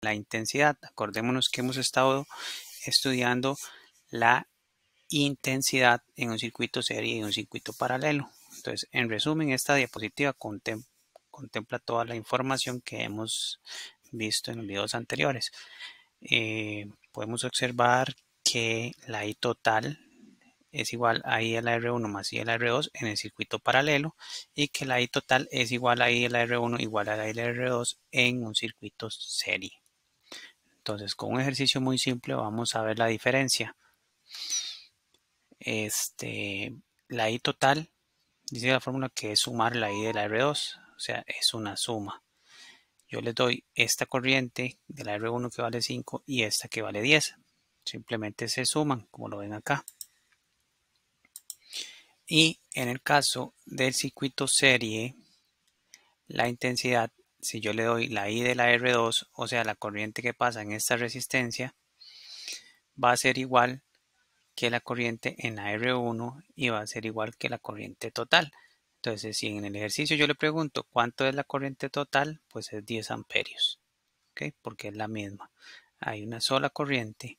la intensidad. Acordémonos que hemos estado estudiando la intensidad en un circuito serie y un circuito paralelo. Entonces, en resumen, esta diapositiva contempla toda la información que hemos visto en los videos anteriores. Podemos observar que la I total es igual a I a la R1 más I a la R2 en el circuito paralelo y que la I total es igual a I a la R1 igual a la I a la R2 en un circuito serie. Entonces, con un ejercicio muy simple vamos a ver la diferencia. La I total dice la fórmula que es sumar la I de la R2, o sea, es una suma. Yo les doy esta corriente de la R1 que vale 5 y esta que vale 10. Simplemente se suman, como lo ven acá. Y en el caso del circuito serie, la intensidad, si yo le doy la I de la R2, o sea, la corriente que pasa en esta resistencia, va a ser igual que la corriente en la R1 y va a ser igual que la corriente total. Entonces, si en el ejercicio yo le pregunto cuánto es la corriente total, pues es 10 amperios, ¿ok? Porque es la misma. Hay una sola corriente.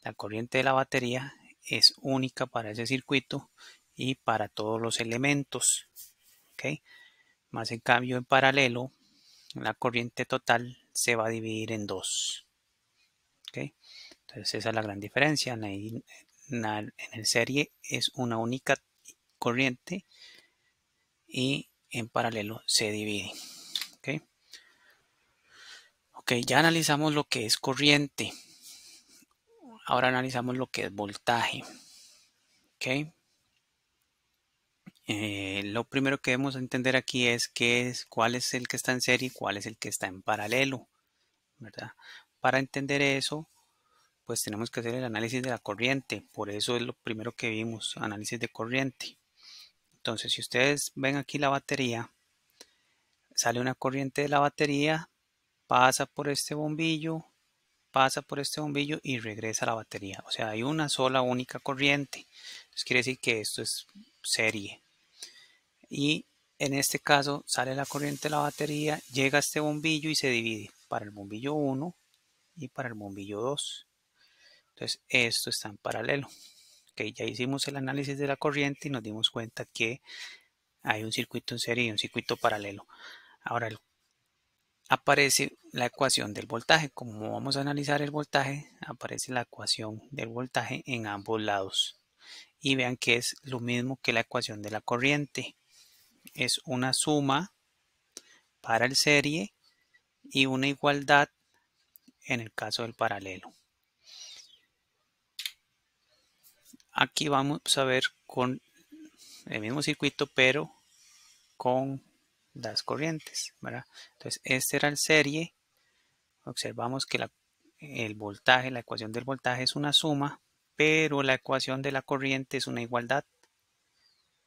La corriente de la batería es única para ese circuito y para todos los elementos, ¿ok? Más en cambio, en paralelo, la corriente total se va a dividir en dos, ¿ok? Entonces, esa es la gran diferencia. En el serie es una única corriente y en paralelo se divide. ¿Okay? Ok, ya analizamos lo que es corriente. Ahora analizamos lo que es voltaje. ¿Okay? Lo primero que debemos entender aquí es cuál es el que está en serie y cuál es el que está en paralelo, ¿verdad? Para entender eso, pues tenemos que hacer el análisis de la corriente. Por eso es lo primero que vimos, análisis de corriente. Entonces, si ustedes ven aquí la batería, sale una corriente de la batería, pasa por este bombillo y regresa a la batería. O sea, hay una sola única corriente. Entonces quiere decir que esto es serie. Y en este caso sale la corriente de la batería, llega a este bombillo y se divide para el bombillo 1 y para el bombillo 2. Entonces esto está en paralelo. Okay, ya hicimos el análisis de la corriente y nos dimos cuenta que hay un circuito en serie y un circuito paralelo. Ahora aparece la ecuación del voltaje. Como vamos a analizar el voltaje, aparece la ecuación del voltaje en ambos lados. Y vean que es lo mismo que la ecuación de la corriente. Es una suma para el serie y una igualdad en el caso del paralelo. Aquí vamos a ver con el mismo circuito, pero con las corrientes, ¿verdad? Entonces, este era el serie. Observamos que el voltaje, la ecuación del voltaje es una suma, pero la ecuación de la corriente es una igualdad.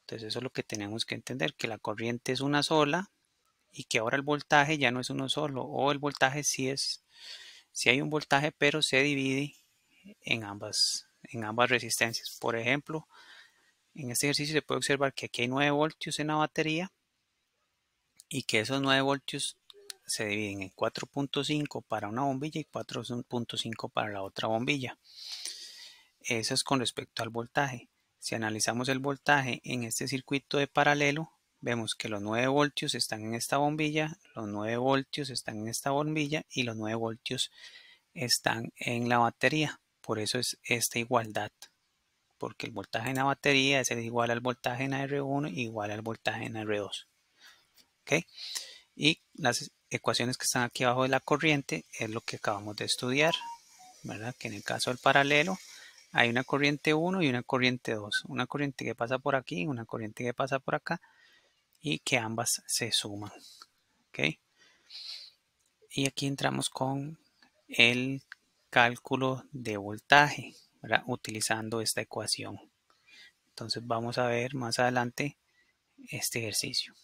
Entonces, eso es lo que tenemos que entender, que la corriente es una sola y que ahora el voltaje ya no es uno solo, o el voltaje sí hay un voltaje, pero se divide en ambas resistencias. Por ejemplo, en este ejercicio se puede observar que aquí hay 9 voltios en la batería y que esos 9 voltios se dividen en 4.5 para una bombilla y 4.5 para la otra bombilla. Eso es con respecto al voltaje. Si analizamos el voltaje en este circuito de paralelo, vemos que los 9 voltios están en esta bombilla, los 9 voltios están en esta bombilla y los 9 voltios están en la batería. Por eso es esta igualdad, porque el voltaje en la batería es igual al voltaje en R1 igual al voltaje en R2. ¿Okay? Y las ecuaciones que están aquí abajo de la corriente es lo que acabamos de estudiar, ¿verdad? Que en el caso del paralelo hay una corriente 1 y una corriente 2. Una corriente que pasa por aquí y una corriente que pasa por acá y que ambas se suman. ¿Okay? Y aquí entramos con el cálculo de voltaje, ¿verdad? Utilizando esta ecuación. Entonces vamos a ver más adelante este ejercicio.